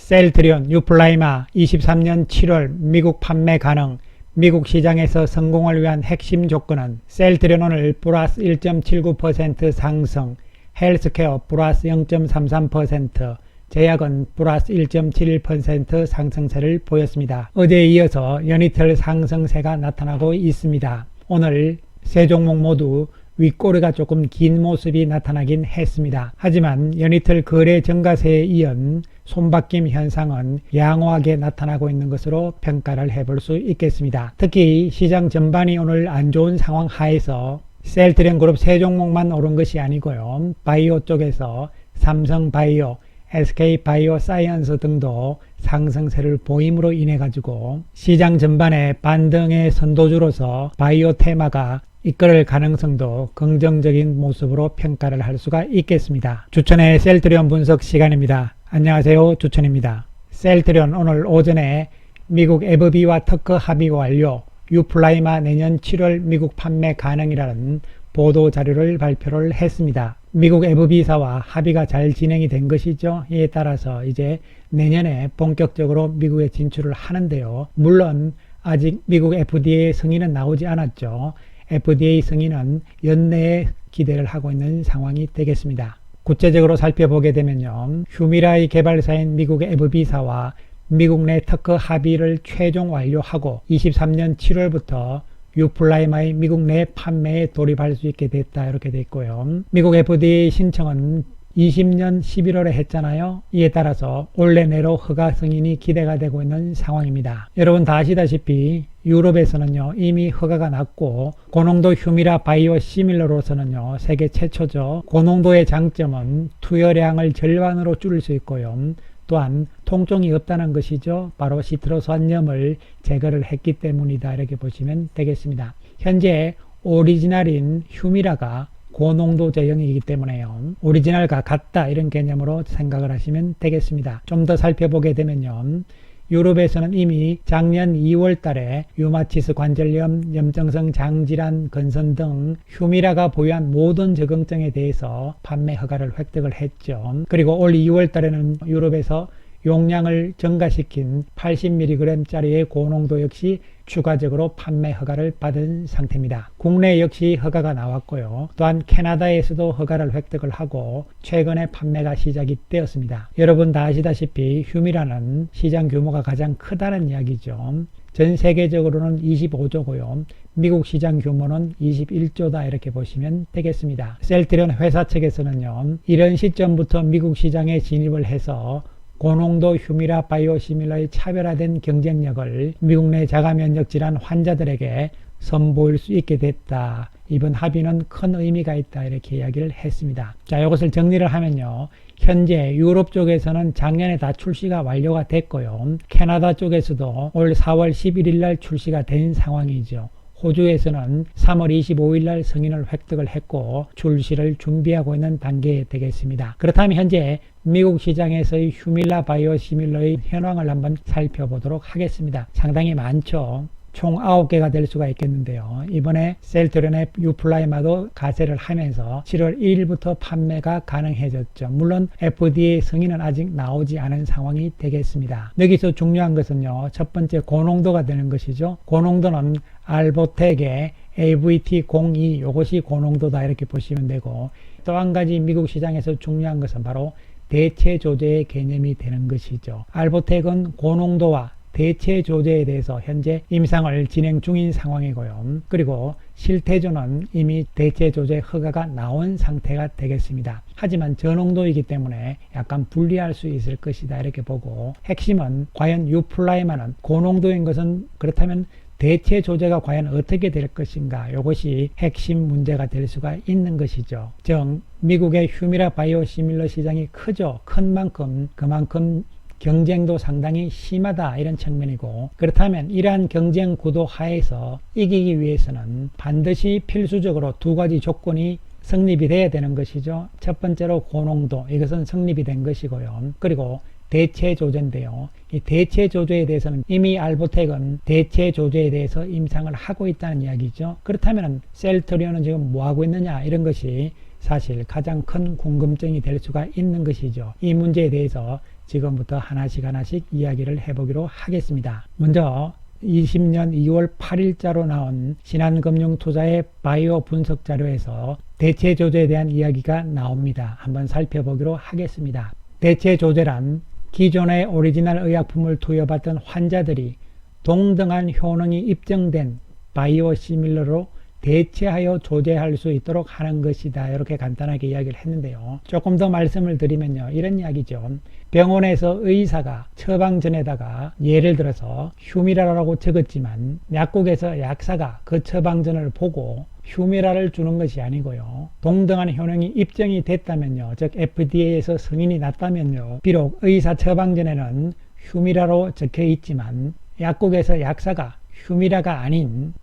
셀트리온 유플라이마 23년 7월 미국 판매 가능. 미국 시장에서 성공을 위한 핵심 조건은 셀트리온 오늘 플러스 1.79% 상승, 헬스케어 플러스 0.33%, 제약은 플러스 1.71% 상승세를 보였습니다. 어제에 이어서 연이틀 상승세가 나타나고 있습니다. 오늘 세 종목 모두 윗꼬리가 조금 긴 모습이 나타나긴 했습니다. 하지만 연이틀 거래 증가세에 이은 손바뀜 현상은 양호하게 나타나고 있는 것으로 평가를 해볼 수 있겠습니다. 특히 시장 전반이 오늘 안 좋은 상황 하에서 셀트리온 그룹 세 종목만 오른 것이 아니고요. 바이오 쪽에서 삼성바이오, SK바이오 사이언스 등도 상승세를 보임으로 인해 가지고 시장 전반의 반등의 선도주로서 바이오 테마가 이끌을 가능성도 긍정적인 모습으로 평가를 할 수가 있겠습니다. 주천의 셀트리온 분석 시간입니다. 안녕하세요, 주천입니다. 셀트리온 오늘 오전에 미국 FB와 특허 합의 완료, 유플라이마 내년 7월 미국 판매 가능이라는 보도 자료를 발표를 했습니다. 미국 FB사와 합의가 잘 진행이 된 것이죠. 이에 따라서 이제 내년에 본격적으로 미국에 진출을 하는데요. 물론 아직 미국 FDA 승인은 나오지 않았죠. FDA 승인은 연내에 기대를 하고 있는 상황이 되겠습니다. 구체적으로 살펴보게 되면요. 휴미라이 개발사인 미국의 FB사와 미국 내 특허 합의를 최종 완료하고 23년 7월부터 유플라이마의 미국 내 판매에 돌입할 수 있게 됐다, 이렇게 돼 있고요. 미국 FDA 신청은 20년 11월에 했잖아요. 이에 따라서 올해 내로 허가 승인이 기대가 되고 있는 상황입니다. 여러분 다 아시다시피 유럽에서는요 이미 허가가 났고, 고농도 휴미라 바이오 시밀러로서는요 세계 최초죠. 고농도의 장점은 투여량을 절반으로 줄일 수 있고요. 또한 통증이 없다는 것이죠. 바로 시트로스환염을 제거를 했기 때문이다, 이렇게 보시면 되겠습니다. 현재 오리지널인 휴미라가 고농도 제형이기 때문에요. 오리지널과 같다, 이런 개념으로 생각을 하시면 되겠습니다. 좀 더 살펴보게 되면요. 유럽에서는 이미 작년 2월 달에 류마티스 관절염, 염증성 장질환, 건선 등 휴미라가 보유한 모든 적응증에 대해서 판매 허가를 획득을 했죠. 그리고 올 2월 달에는 유럽에서 용량을 증가시킨 80mg짜리의 고농도 역시 추가적으로 판매 허가를 받은 상태입니다. 국내 역시 허가가 나왔고요. 또한 캐나다에서도 허가를 획득을 하고 최근에 판매가 시작이 되었습니다. 여러분 다 아시다시피 휴미라는 시장 규모가 가장 크다는 이야기죠. 전 세계적으로는 25조고요. 미국 시장 규모는 21조다, 이렇게 보시면 되겠습니다. 셀트리온 회사 측에서는요. 이런 시점부터 미국 시장에 진입을 해서 고농도 휴미라 바이오시밀러의 차별화된 경쟁력을 미국 내 자가면역 질환 환자들에게 선보일 수 있게 됐다. 이번 합의는 큰 의미가 있다, 이렇게 이야기를 했습니다. 자, 이것을 정리를 하면요. 현재 유럽 쪽에서는 작년에 다 출시가 완료가 됐고요. 캐나다 쪽에서도 올 4월 11일 날 출시가 된 상황이죠. 호주에서는 3월 25일 날 승인을 획득을 했고 출시를 준비하고 있는 단계에 되겠습니다. 그렇다면 현재 미국 시장에서의 휴밀라 바이오시밀러의 현황을 한번 살펴보도록 하겠습니다. 상당히 많죠. 총 9개가 될 수가 있겠는데요. 이번에 셀트리온의 유플라이마도 가세를 하면서 7월 1일부터 판매가 가능해졌죠. 물론 FDA 승인은 아직 나오지 않은 상황이 되겠습니다. 여기서 중요한 것은요. 첫 번째 고농도가 되는 것이죠. 고농도는 알보텍의 AVT02 이것이 고농도다, 이렇게 보시면 되고, 또 한 가지 미국 시장에서 중요한 것은 바로 대체 조제의 개념이 되는 것이죠. 알보텍은 고농도와 대체 조제에 대해서 현재 임상을 진행 중인 상황이고요. 그리고 실태조는 이미 대체 조제 허가가 나온 상태가 되겠습니다. 하지만 저농도이기 때문에 약간 불리할 수 있을 것이다, 이렇게 보고, 핵심은 과연 유플라이마는 고농도인 것은 그렇다면 대체 조제가 과연 어떻게 될 것인가, 이것이 핵심 문제가 될 수가 있는 것이죠. 즉 미국의 휴미라 바이오시밀러 시장이 크죠. 큰 만큼 그만큼 경쟁도 상당히 심하다, 이런 측면이고, 그렇다면 이러한 경쟁 구도 하에서 이기기 위해서는 반드시 필수적으로 두 가지 조건이 성립이 돼야 되는 것이죠. 첫 번째로 고농도, 이것은 성립이 된 것이고요. 그리고 대체 조제인데요. 이 대체 조제에 대해서는 이미 알보텍은 대체 조제에 대해서 임상을 하고 있다는 이야기죠. 그렇다면 셀트리온은 지금 뭐 하고 있느냐, 이런 것이 사실 가장 큰 궁금증이 될 수가 있는 것이죠. 이 문제에 대해서 지금부터 하나씩 이야기를 해보기로 하겠습니다. 먼저 20년 2월 8일자로 나온 신한금융투자의 바이오 분석 자료에서 대체 조제에 대한 이야기가 나옵니다. 한번 살펴보기로 하겠습니다. 대체 조제란 기존의 오리지널 의약품을 투여받던 환자들이 동등한 효능이 입증된 바이오 시밀러로 대체하여 조제할 수 있도록 하는 것이다. 이렇게 간단하게 이야기를 했는데요. 조금 더 말씀을 드리면요. 이런 이야기죠. 병원에서 의사가 처방전에다가 예를 들어서 휴미라라고 적었지만 약국에서 약사가 그 처방전을 보고 휴미라를 주는 것이 아니고요. 동등한 효능이 입증이 됐다면요. 즉 FDA에서 승인이 났다면요. 비록 의사 처방전에는 휴미라로 적혀 있지만 약국에서 약사가 휴미라가 아닌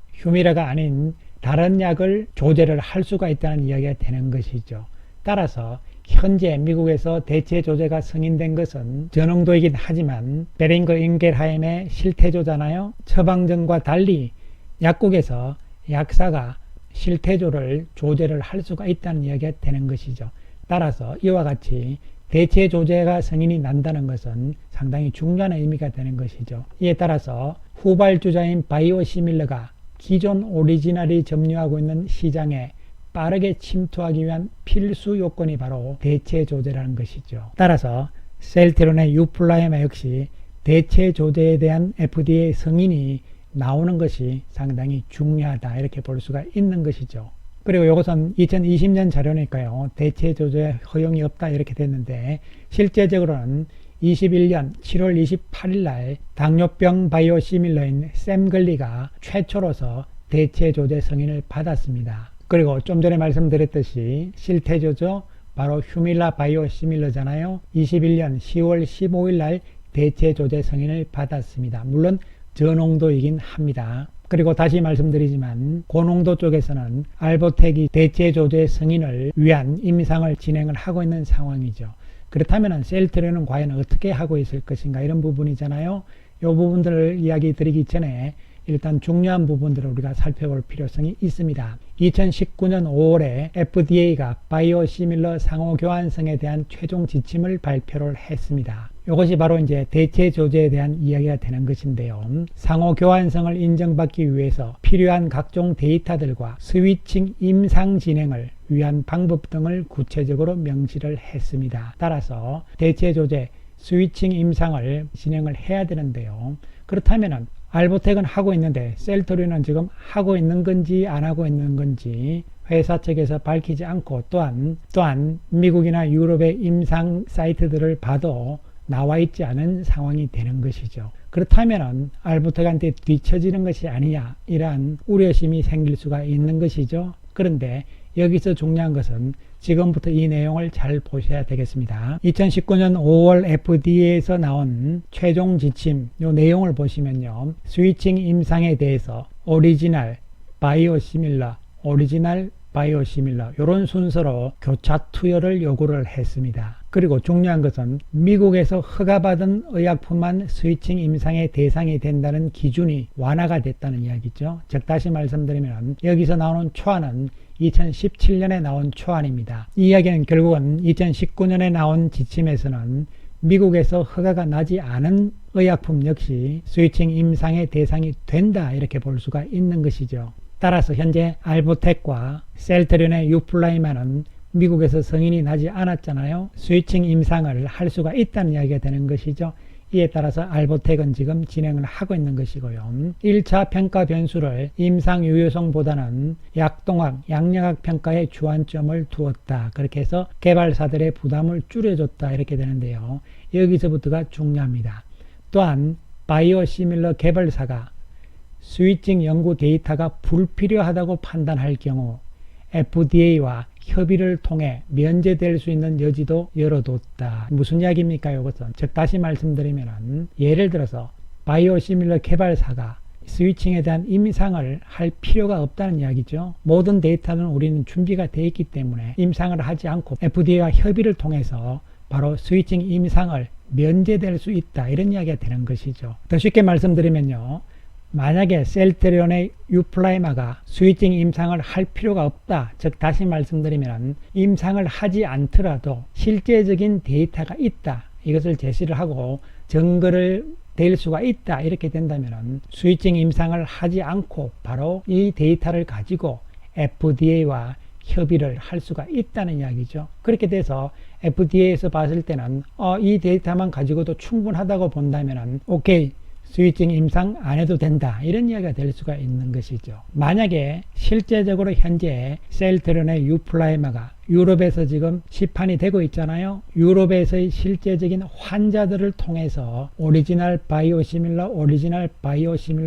다른 약을 조제를 할 수가 있다는 이야기가 되는 것이죠. 따라서 현재 미국에서 대체 조제가 승인된 것은 저농도이긴 하지만 베링거 인겔하임의 실태조잖아요. 처방전과 달리 약국에서 약사가 실태조를 조제를 할 수가 있다는 이야기가 되는 것이죠. 따라서 이와 같이 대체 조제가 승인이 난다는 것은 상당히 중요한 의미가 되는 것이죠. 이에 따라서 후발주자인 바이오시밀러가 기존 오리지널이 점유하고 있는 시장에 빠르게 침투하기 위한 필수 요건이 바로 대체 조제라는 것이죠. 따라서 셀트리온의 유플라이마 역시 대체 조제에 대한 FDA 승인이 나오는 것이 상당히 중요하다 이렇게 볼 수가 있는 것이죠. 그리고 이것은 2020년 자료니까요. 대체 조제 허용이 없다 이렇게 됐는데 실제적으로는 21년 7월 28일 날 당뇨병 바이오시밀러인 샘글리가 최초로서 대체 조제 승인을 받았습니다. 그리고 좀 전에 말씀드렸듯이 실태조죠. 바로 휴밀라 바이오시밀러잖아요. 21년 10월 15일 날 대체 조제 승인을 받았습니다. 물론 저농도이긴 합니다. 그리고 다시 말씀드리지만 고농도 쪽에서는 알보텍이 대체 조제 승인을 위한 임상을 진행을 하고 있는 상황이죠. 그렇다면 셀트리온은 과연 어떻게 하고 있을 것인가 이런 부분이잖아요. 이 부분들을 이야기 드리기 전에 일단 중요한 부분들을 우리가 살펴볼 필요성이 있습니다. 2019년 5월에 FDA가 바이오시밀러 상호교환성에 대한 최종 지침을 발표를 했습니다. 이것이 바로 이제 대체 조제에 대한 이야기가 되는 것인데요. 상호교환성을 인정받기 위해서 필요한 각종 데이터들과 스위칭 임상 진행을 위한 방법 등을 구체적으로 명시를 했습니다. 따라서 대체 조제, 스위칭 임상을 진행을 해야 되는데요. 그렇다면은 알보텍은 하고 있는데 셀트리온은 지금 하고 있는 건지 안 하고 있는 건지 회사 측에서 밝히지 않고 또한 미국이나 유럽의 임상 사이트들을 봐도 나와 있지 않은 상황이 되는 것이죠. 그렇다면 알보텍한테 뒤처지는 것이 아니냐 이러한 우려심이 생길 수가 있는 것이죠. 그런데 여기서 중요한 것은 지금부터 이 내용을 잘 보셔야 되겠습니다. 2019년 5월 FDA에서 나온 최종 지침 이 내용을 보시면요. 스위칭 임상에 대해서 오리지널, 바이오시밀러, 오리지널, 바이오시밀러 이런 순서로 교차 투여를 요구를 했습니다. 그리고 중요한 것은 미국에서 허가받은 의약품만 스위칭 임상의 대상이 된다는 기준이 완화가 됐다는 이야기죠. 즉 다시 말씀드리면 여기서 나오는 초안은 2017년에 나온 초안입니다. 이 이야기는 결국은 2019년에 나온 지침에서는 미국에서 허가가 나지 않은 의약품 역시 스위칭 임상의 대상이 된다 이렇게 볼 수가 있는 것이죠. 따라서 현재 알보텍과 셀트리온의 유플라이마는 미국에서 승인이 나지 않았잖아요. 스위칭 임상을 할 수가 있다는 이야기가 되는 것이죠. 이에 따라서 알보텍은 지금 진행을 하고 있는 것이고요. 1차 평가 변수를 임상 유효성보다는 약동학, 양력학 평가에 주안점을 두었다. 그렇게 해서 개발사들의 부담을 줄여줬다. 이렇게 되는데요. 여기서부터가 중요합니다. 또한 바이오시밀러 개발사가 스위칭 연구 데이터가 불필요하다고 판단할 경우 FDA와 협의를 통해 면제될 수 있는 여지도 열어뒀다. 무슨 이야기입니까? 이것은 즉 다시 말씀드리면 예를 들어서 바이오시밀러 개발사가 스위칭에 대한 임상을 할 필요가 없다는 이야기죠. 모든 데이터는 우리는 준비가 되어 있기 때문에 임상을 하지 않고 FDA와 협의를 통해서 바로 스위칭 임상을 면제될 수 있다. 이런 이야기가 되는 것이죠. 더 쉽게 말씀드리면요. 만약에 셀트리온의 유플라이마가 스위칭 임상을 할 필요가 없다. 즉 다시 말씀드리면 임상을 하지 않더라도 실제적인 데이터가 있다. 이것을 제시를 하고 증거를 될 수가 있다 이렇게 된다면 스위칭 임상을 하지 않고 바로 이 데이터를 가지고 FDA와 협의를 할 수가 있다는 이야기죠. 그렇게 돼서 FDA에서 봤을 때는 이 데이터만 가지고도 충분하다고 본다면 오케이, 스위칭 임상 안 해도 된다 이런 이야기가 될 수가 있는 것이죠. 만약에 실제적으로 현재 셀트리온의 유플라이마가 유럽에서 지금 시판이 되고 있잖아요. 유럽에서의 실제적인 환자들을 통해서 오리지널 바이오시밀러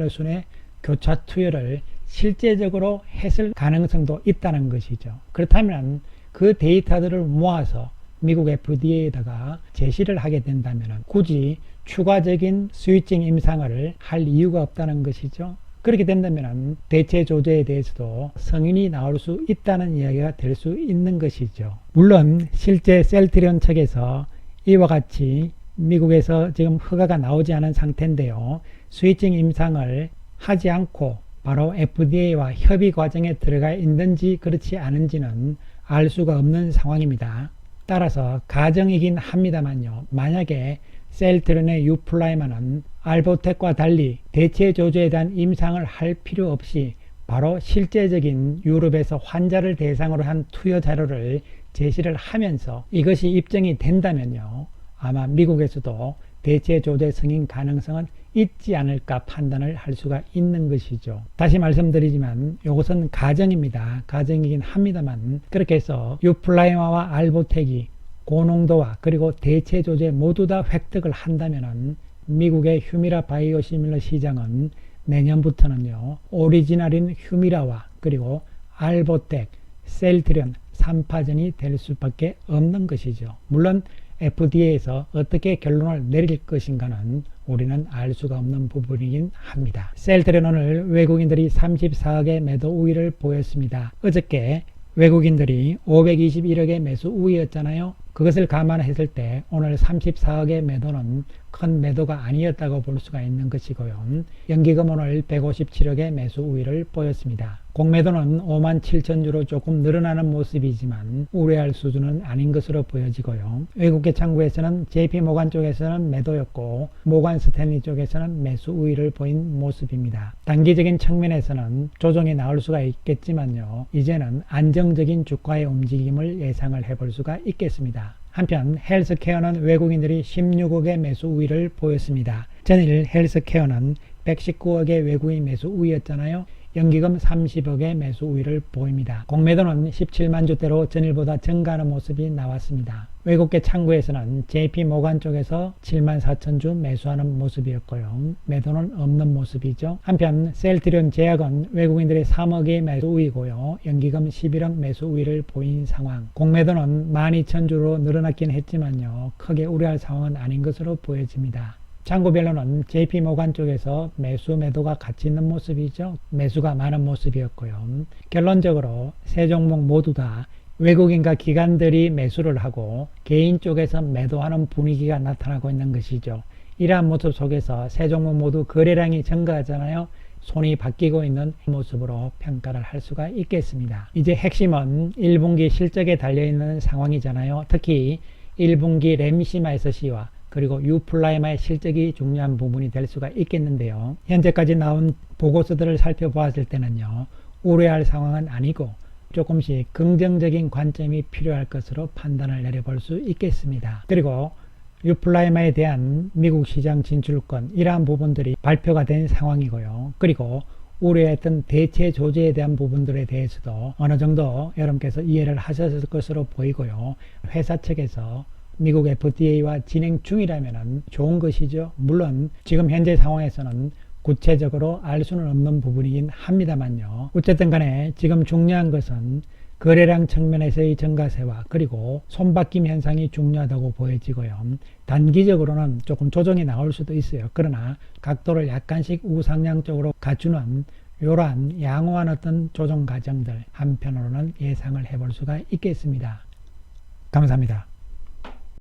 순의 교차 투여를 실제적으로 했을 가능성도 있다는 것이죠. 그렇다면 그 데이터들을 모아서 미국 FDA에다가 제시를 하게 된다면 굳이 추가적인 스위칭 임상을 할 이유가 없다는 것이죠. 그렇게 된다면 대체 조제에 대해서도 승인이 나올 수 있다는 이야기가 될 수 있는 것이죠. 물론 실제 셀트리온 측에서 이와 같이 미국에서 지금 허가가 나오지 않은 상태인데요. 스위칭 임상을 하지 않고 바로 FDA와 협의 과정에 들어가 있는지 그렇지 않은지는 알 수가 없는 상황입니다. 따라서 가정이긴 합니다만요. 만약에 셀트리온의 유플라이마는 알보텍과 달리 대체 조제에 대한 임상을 할 필요 없이 바로 실제적인 유럽에서 환자를 대상으로 한 투여 자료를 제시를 하면서 이것이 입증이 된다면요. 아마 미국에서도 대체 조제 승인 가능성은 있지 않을까 판단을 할 수가 있는 것이죠. 다시 말씀드리지만 이것은 가정입니다. 가정이긴 합니다만 그렇게 해서 유플라이마와 알보텍이 고농도와 그리고 대체 조제 모두 다 획득을 한다면 미국의 휴미라 바이오시밀러 시장은 내년부터는요. 오리지널인 휴미라와 그리고 알보텍, 셀트리온 3파전이 될 수밖에 없는 것이죠. 물론 FDA에서 어떻게 결론을 내릴 것인가는 우리는 알 수가 없는 부분이긴 합니다. 셀트리온 오늘 외국인들이 34억의 매도 우위를 보였습니다. 어저께 외국인들이 521억의 매수 우위였잖아요. 그것을 감안했을 때 오늘 34억의 매도는 큰 매도가 아니었다고 볼 수가 있는 것이고요. 연기금 오늘 157억의 매수 우위를 보였습니다. 공매도는 5만 7천 주로 조금 늘어나는 모습이지만 우려할 수준은 아닌 것으로 보여지고요. 외국계 창구에서는 JP모간 쪽에서는 매도였고 모간 스탠리 쪽에서는 매수 우위를 보인 모습입니다. 단기적인 측면에서는 조정이 나올 수가 있겠지만요. 이제는 안정적인 주가의 움직임을 예상을 해볼 수가 있겠습니다. 한편 헬스케어는 외국인들이 16억의 매수 우위를 보였습니다. 전일 헬스케어는 119억의 외국인 매수 우위였잖아요. 연기금 30억의 매수 우위를 보입니다. 공매도는 17만 주대로 전일보다 증가하는 모습이 나왔습니다. 외국계 창구에서는 JP모간 쪽에서 7만 4천 주 매수하는 모습이었고요. 매도는 없는 모습이죠. 한편 셀트리온 제약은 외국인들의 3억의 매수 우위고요. 연기금 11억 매수 우위를 보인 상황. 공매도는 12,000주로 늘어났긴 했지만요. 크게 우려할 상황은 아닌 것으로 보여집니다. 창구별로는 JP모간 쪽에서 매수 매도가 같이 있는 모습이죠. 매수가 많은 모습이었고요. 결론적으로 세 종목 모두 다 외국인과 기관들이 매수를 하고 개인 쪽에서 매도하는 분위기가 나타나고 있는 것이죠. 이러한 모습 속에서 세 종목 모두 거래량이 증가하잖아요. 손이 바뀌고 있는 모습으로 평가를 할 수가 있겠습니다. 이제 핵심은 1분기 실적에 달려있는 상황이잖아요. 특히 1분기 램시마에서시와 그리고 유플라이마의 실적이 중요한 부분이 될 수가 있겠는데요. 현재까지 나온 보고서들을 살펴보았을 때는요. 우려할 상황은 아니고 조금씩 긍정적인 관점이 필요할 것으로 판단을 내려볼 수 있겠습니다. 그리고 유플라이마에 대한 미국 시장 진출권 이러한 부분들이 발표가 된 상황이고요. 그리고 우려했던 대체 조제에 대한 부분들에 대해서도 어느 정도 여러분께서 이해를 하셨을 것으로 보이고요. 회사 측에서 미국 FDA와 진행 중이라면 좋은 것이죠. 물론 지금 현재 상황에서는 구체적으로 알 수는 없는 부분이긴 합니다만요. 어쨌든 간에 지금 중요한 것은 거래량 측면에서의 증가세와 그리고 손바뀜 현상이 중요하다고 보여지고요. 단기적으로는 조금 조정이 나올 수도 있어요. 그러나 각도를 약간씩 우상향 쪽으로 갖추는 이러한 양호한 어떤 조정 과정들 한편으로는 예상을 해볼 수가 있겠습니다. 감사합니다.